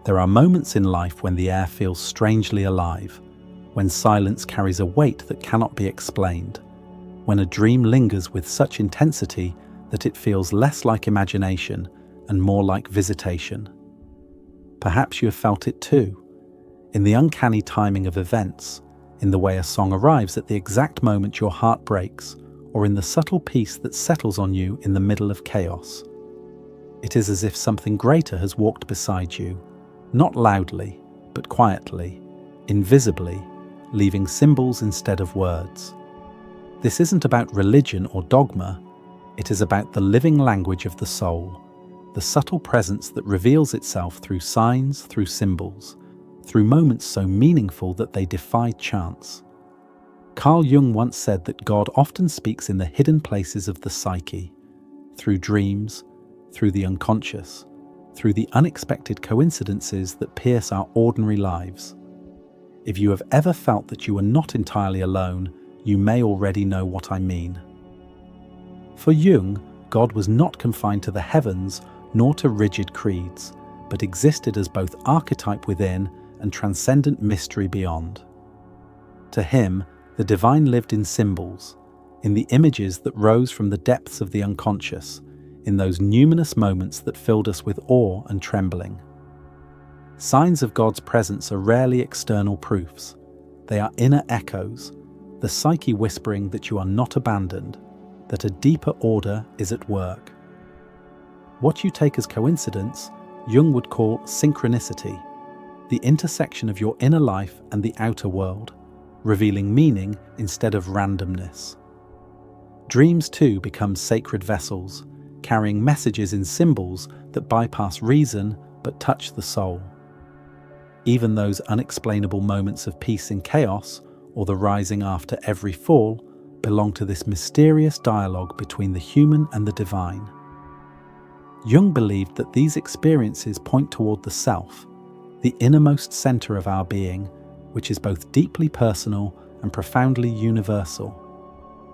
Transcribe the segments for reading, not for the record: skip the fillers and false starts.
There are moments in life when the air feels strangely alive, when silence carries a weight that cannot be explained, when a dream lingers with such intensity that it feels less like imagination and more like visitation. Perhaps you have felt it too, in the uncanny timing of events, in the way a song arrives at the exact moment your heart breaks, or in the subtle peace that settles on you in the middle of chaos. It is as if something greater has walked beside you, not loudly, but quietly, invisibly, leaving symbols instead of words. This isn't about religion or dogma, it is about the living language of the soul, the subtle presence that reveals itself through signs, through symbols, through moments so meaningful that they defy chance. Carl Jung once said that God often speaks in the hidden places of the psyche, through dreams, through the unconscious, through the unexpected coincidences that pierce our ordinary lives. If you have ever felt that you are not entirely alone, you may already know what I mean. For Jung, God was not confined to the heavens nor to rigid creeds, but existed as both archetype within and transcendent mystery beyond. To him, the divine lived in symbols, in the images that rose from the depths of the unconscious, in those numinous moments that filled us with awe and trembling. Signs of God's presence are rarely external proofs. They are inner echoes, the psyche whispering that you are not abandoned, that a deeper order is at work. What you take as coincidence, Jung would call synchronicity, the intersection of your inner life and the outer world, revealing meaning instead of randomness. Dreams too become sacred vessels, carrying messages in symbols that bypass reason but touch the soul. Even those unexplainable moments of peace in chaos, or the rising after every fall, belong to this mysterious dialogue between the human and the divine. Jung believed that these experiences point toward the self, the innermost center of our being, which is both deeply personal and profoundly universal.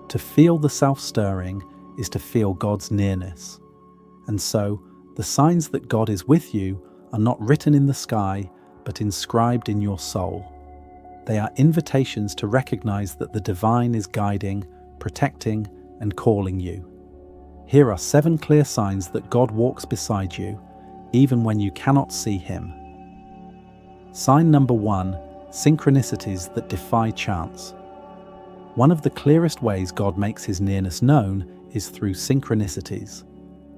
To feel the self stirring is to feel God's nearness. And so, the signs that God is with you are not written in the sky, but inscribed in your soul. They are invitations to recognize that the divine is guiding, protecting, and calling you. Here are 7 clear signs that God walks beside you, even when you cannot see him. Sign number 1, synchronicities that defy chance. One of the clearest ways God makes his nearness known is through synchronicities,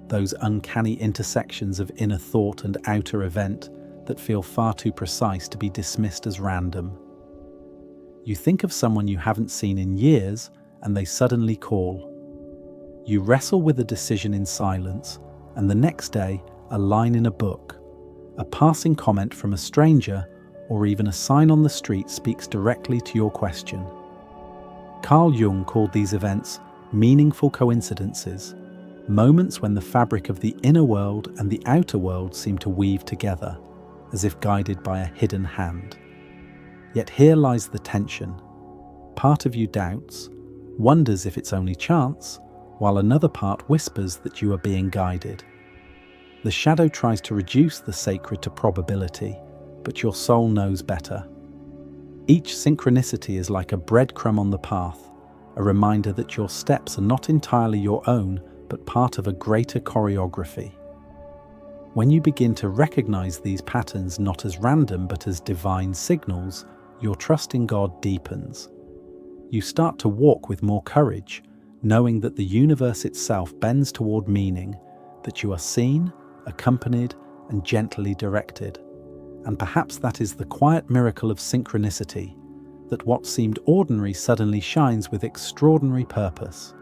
those uncanny intersections of inner thought and outer event that feel far too precise to be dismissed as random. You think of someone you haven't seen in years, and they suddenly call. You wrestle with a decision in silence, and the next day, a line in a book, a passing comment from a stranger, or even a sign on the street speaks directly to your question. Carl Jung called these events meaningful coincidences, moments when the fabric of the inner world and the outer world seem to weave together, as if guided by a hidden hand. Yet here lies the tension. Part of you doubts, wonders if it's only chance, while another part whispers that you are being guided. The shadow tries to reduce the sacred to probability, but your soul knows better. Each synchronicity is like a breadcrumb on the path, a reminder that your steps are not entirely your own, but part of a greater choreography. When you begin to recognize these patterns not as random but as divine signals, your trust in God deepens. You start to walk with more courage, knowing that the universe itself bends toward meaning, that you are seen, accompanied, and gently directed. And perhaps that is the quiet miracle of synchronicity, that what seemed ordinary suddenly shines with extraordinary purpose.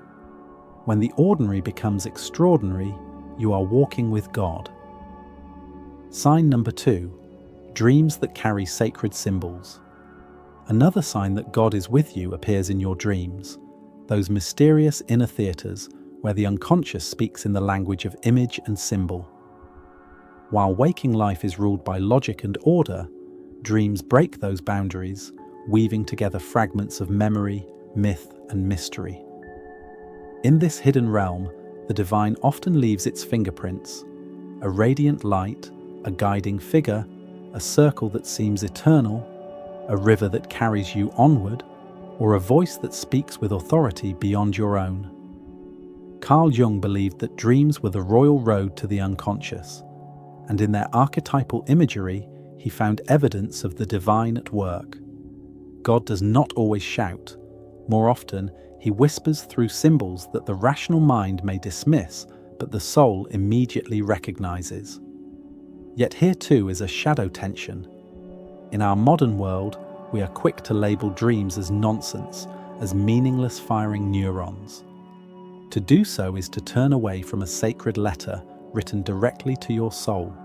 When the ordinary becomes extraordinary, you are walking with God. Sign number 2, dreams that carry sacred symbols. Another sign that God is with you appears in your dreams, those mysterious inner theaters where the unconscious speaks in the language of image and symbol. While waking life is ruled by logic and order, dreams break those boundaries, weaving together fragments of memory, myth, and mystery. In this hidden realm, the divine often leaves its fingerprints, a radiant light, a guiding figure, a circle that seems eternal, a river that carries you onward, or a voice that speaks with authority beyond your own. Carl Jung believed that dreams were the royal road to the unconscious, and in their archetypal imagery, he found evidence of the divine at work. God does not always shout. More often, he whispers through symbols that the rational mind may dismiss, but the soul immediately recognizes. Yet here too is a shadow tension. In our modern world, we are quick to label dreams as nonsense, as meaningless firing neurons. To do so is to turn away from a sacred letter written directly to your soul.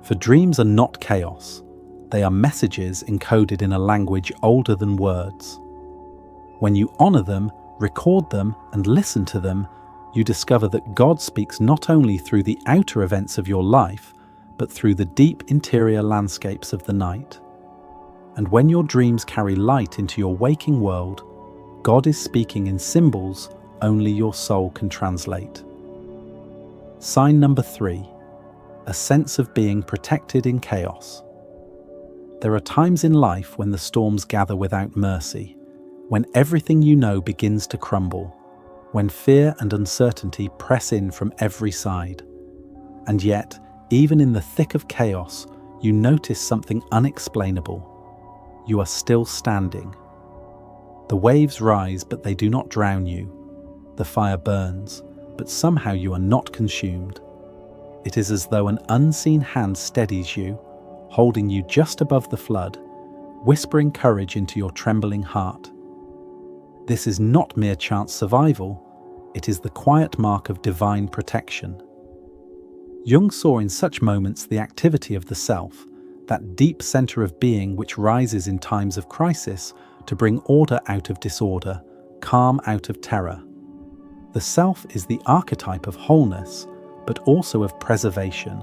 For dreams are not chaos. They are messages encoded in a language older than words. When you honor them, record them, and listen to them, you discover that God speaks not only through the outer events of your life, but through the deep interior landscapes of the night. And when your dreams carry light into your waking world, God is speaking in symbols only your soul can translate. Sign number 3, a sense of being protected in chaos. There are times in life when the storms gather without mercy, when everything you know begins to crumble, when fear and uncertainty press in from every side. And yet, even in the thick of chaos, you notice something unexplainable. You are still standing. The waves rise, but they do not drown you. The fire burns, but somehow you are not consumed. It is as though an unseen hand steadies you, holding you just above the flood, whispering courage into your trembling heart. This is not mere chance survival, it is the quiet mark of divine protection. Jung saw in such moments the activity of the self, that deep center of being which rises in times of crisis to bring order out of disorder, calm out of terror. The self is the archetype of wholeness, but also of preservation,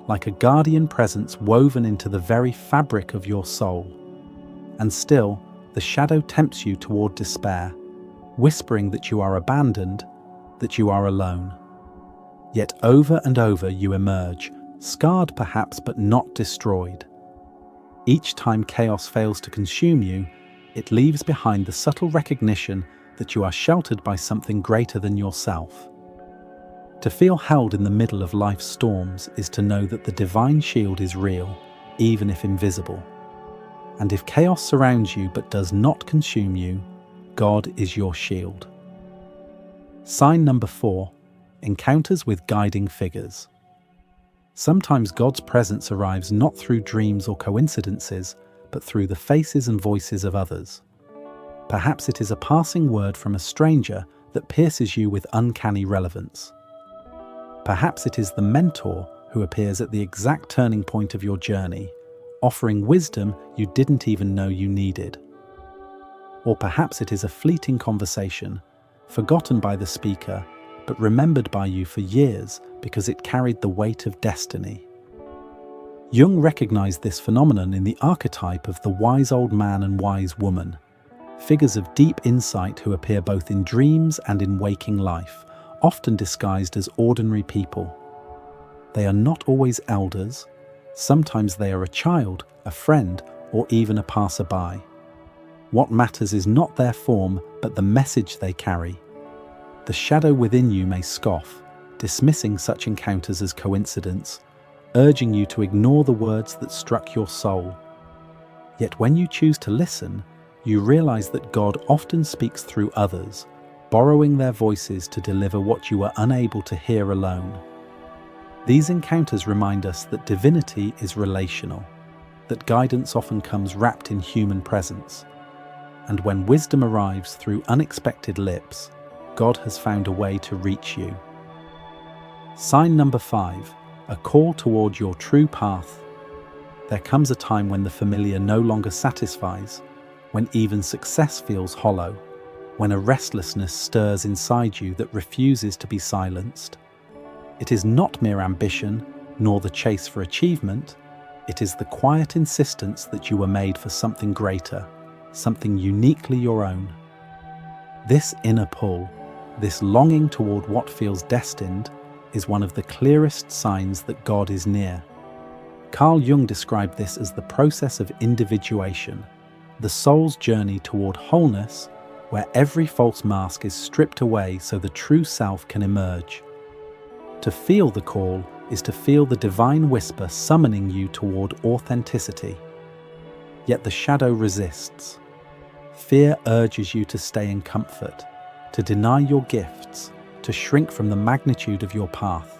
like a guardian presence woven into the very fabric of your soul. And still, the shadow tempts you toward despair, whispering that you are abandoned, that you are alone. Yet over and over you emerge, scarred perhaps but not destroyed. Each time chaos fails to consume you, it leaves behind the subtle recognition that you are sheltered by something greater than yourself. To feel held in the middle of life's storms is to know that the divine shield is real, even if invisible. And if chaos surrounds you but does not consume you, God is your shield. Sign number 4, encounters with guiding figures. Sometimes God's presence arrives not through dreams or coincidences, but through the faces and voices of others. Perhaps it is a passing word from a stranger that pierces you with uncanny relevance. Perhaps it is the mentor who appears at the exact turning point of your journey, offering wisdom you didn't even know you needed. Or perhaps it is a fleeting conversation, forgotten by the speaker, but remembered by you for years because it carried the weight of destiny. Jung recognized this phenomenon in the archetype of the wise old man and wise woman, figures of deep insight who appear both in dreams and in waking life, often disguised as ordinary people. They are not always elders. Sometimes they are a child, a friend, or even a passerby. What matters is not their form, but the message they carry. The shadow within you may scoff, dismissing such encounters as coincidence, urging you to ignore the words that struck your soul. Yet when you choose to listen, you realize that God often speaks through others, borrowing their voices to deliver what you were unable to hear alone. These encounters remind us that divinity is relational, that guidance often comes wrapped in human presence. And when wisdom arrives through unexpected lips, God has found a way to reach you. Sign number 5, a call toward your true path. There comes a time when the familiar no longer satisfies, when even success feels hollow, when a restlessness stirs inside you that refuses to be silenced. It is not mere ambition, nor the chase for achievement. It is the quiet insistence that you were made for something greater, something uniquely your own. This inner pull, this longing toward what feels destined, is one of the clearest signs that God is near. Carl Jung described this as the process of individuation, the soul's journey toward wholeness, where every false mask is stripped away so the true self can emerge. To feel the call is to feel the divine whisper summoning you toward authenticity. Yet the shadow resists. Fear urges you to stay in comfort, to deny your gifts, to shrink from the magnitude of your path.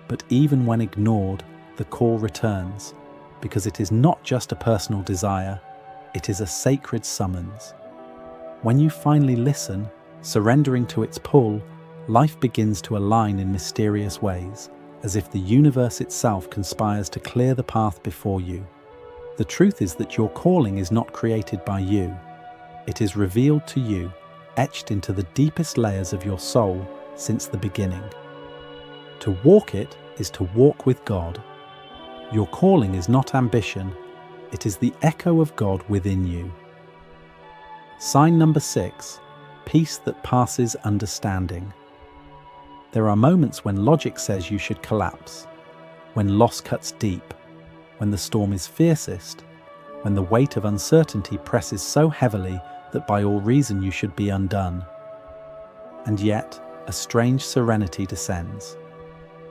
But even when ignored, the call returns, because it is not just a personal desire, it is a sacred summons. When you finally listen, surrendering to its pull, life begins to align in mysterious ways, as if the universe itself conspires to clear the path before you. The truth is that your calling is not created by you. It is revealed to you, etched into the deepest layers of your soul since the beginning. To walk it is to walk with God. Your calling is not ambition, it is the echo of God within you. Sign number 6, peace that passes understanding. There are moments when logic says you should collapse, when loss cuts deep, when the storm is fiercest, when the weight of uncertainty presses so heavily that by all reason you should be undone. And yet, a strange serenity descends.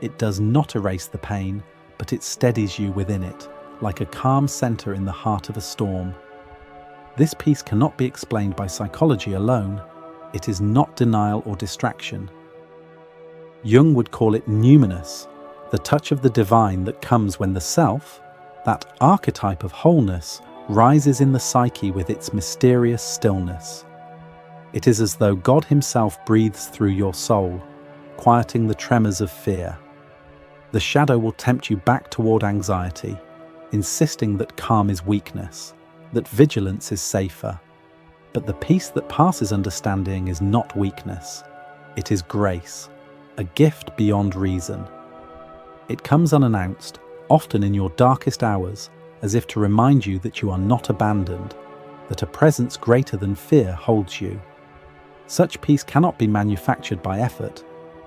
It does not erase the pain, but it steadies you within it, like a calm center in the heart of a storm. This peace cannot be explained by psychology alone. It is not denial or distraction. Jung would call it numinous, the touch of the divine that comes when the self, that archetype of wholeness, rises in the psyche with its mysterious stillness. It is as though God himself breathes through your soul, quieting the tremors of fear. The shadow will tempt you back toward anxiety, insisting that calm is weakness, that vigilance is safer. But the peace that passes understanding is not weakness. It is grace, a gift beyond reason. It comes unannounced, often in your darkest hours, as if to remind you that you are not abandoned, that a presence greater than fear holds you. Such peace cannot be manufactured by effort.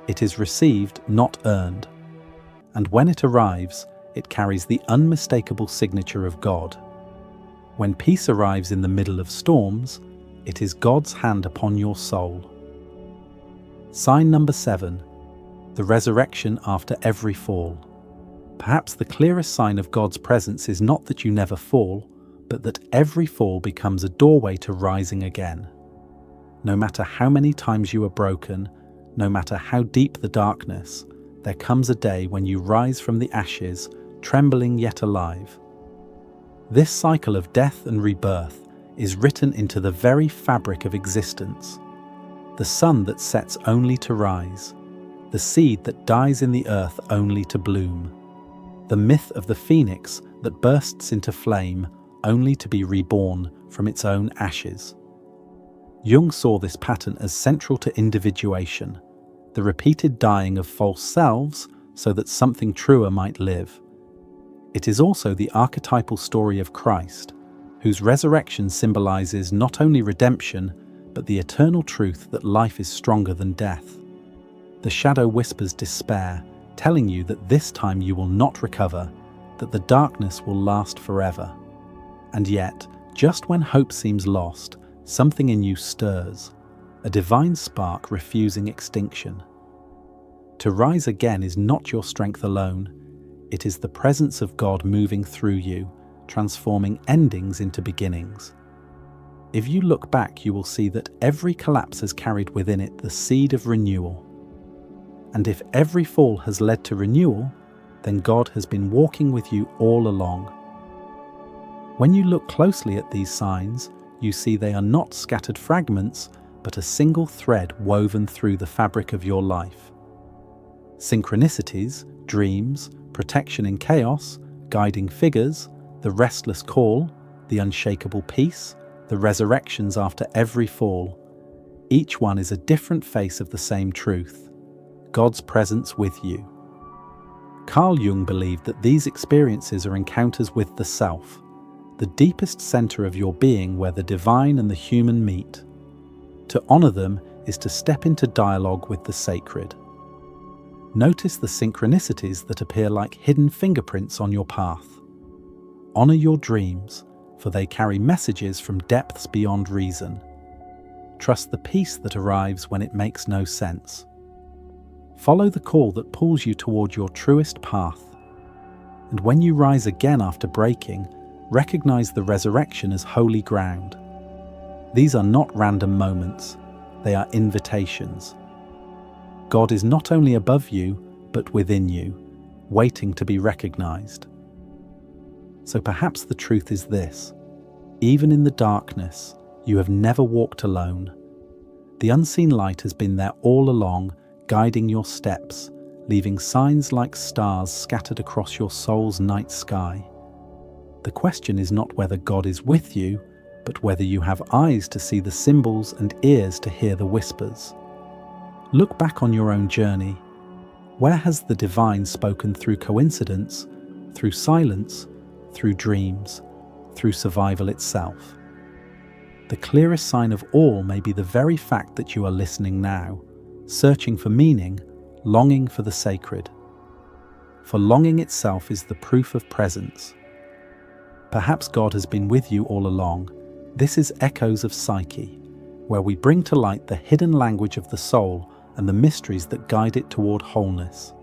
It is received, not earned. And when it arrives, it carries the unmistakable signature of God. When peace arrives in the middle of storms, it is God's hand upon your soul. Sign number 7, the resurrection after every fall. Perhaps the clearest sign of God's presence is not that you never fall, but that every fall becomes a doorway to rising again. No matter how many times you are broken, no matter how deep the darkness, there comes a day when you rise from the ashes, trembling yet alive. This cycle of death and rebirth is written into the very fabric of existence. The sun that sets only to rise, the seed that dies in the earth only to bloom, the myth of the phoenix that bursts into flame only to be reborn from its own ashes. Jung saw this pattern as central to individuation, the repeated dying of false selves so that something truer might live. It is also the archetypal story of Christ, whose resurrection symbolizes not only redemption, but the eternal truth that life is stronger than death. The shadow whispers despair, telling you that this time you will not recover, that the darkness will last forever. And yet, just when hope seems lost, something in you stirs, a divine spark refusing extinction. To rise again is not your strength alone. It is the presence of God moving through you, transforming endings into beginnings. If you look back, you will see that every collapse has carried within it the seed of renewal. And if every fall has led to renewal, then God has been walking with you all along. When you look closely at these signs, you see they are not scattered fragments, but a single thread woven through the fabric of your life. Synchronicities, dreams, protection in chaos, guiding figures, the restless call, the unshakable peace, the resurrections after every fall. Each one is a different face of the same truth, God's presence with you. Carl Jung believed that these experiences are encounters with the self, the deepest center of your being where the divine and the human meet. To honor them is to step into dialogue with the sacred. Notice the synchronicities that appear like hidden fingerprints on your path. Honor your dreams, for they carry messages from depths beyond reason. Trust the peace that arrives when it makes no sense. Follow the call that pulls you toward your truest path. And when you rise again after breaking, recognize the resurrection as holy ground. These are not random moments, they are invitations. God is not only above you, but within you, waiting to be recognized. So perhaps the truth is this: even in the darkness, you have never walked alone. The unseen light has been there all along, guiding your steps, leaving signs like stars scattered across your soul's night sky. The question is not whether God is with you, but whether you have eyes to see the symbols and ears to hear the whispers. Look back on your own journey. Where has the divine spoken through coincidence, through silence, through dreams, through survival itself? The clearest sign of all may be the very fact that you are listening now, searching for meaning, longing for the sacred. For longing itself is the proof of presence. Perhaps God has been with you all along. This is Echoes of Psyche, where we bring to light the hidden language of the soul and the mysteries that guide it toward wholeness.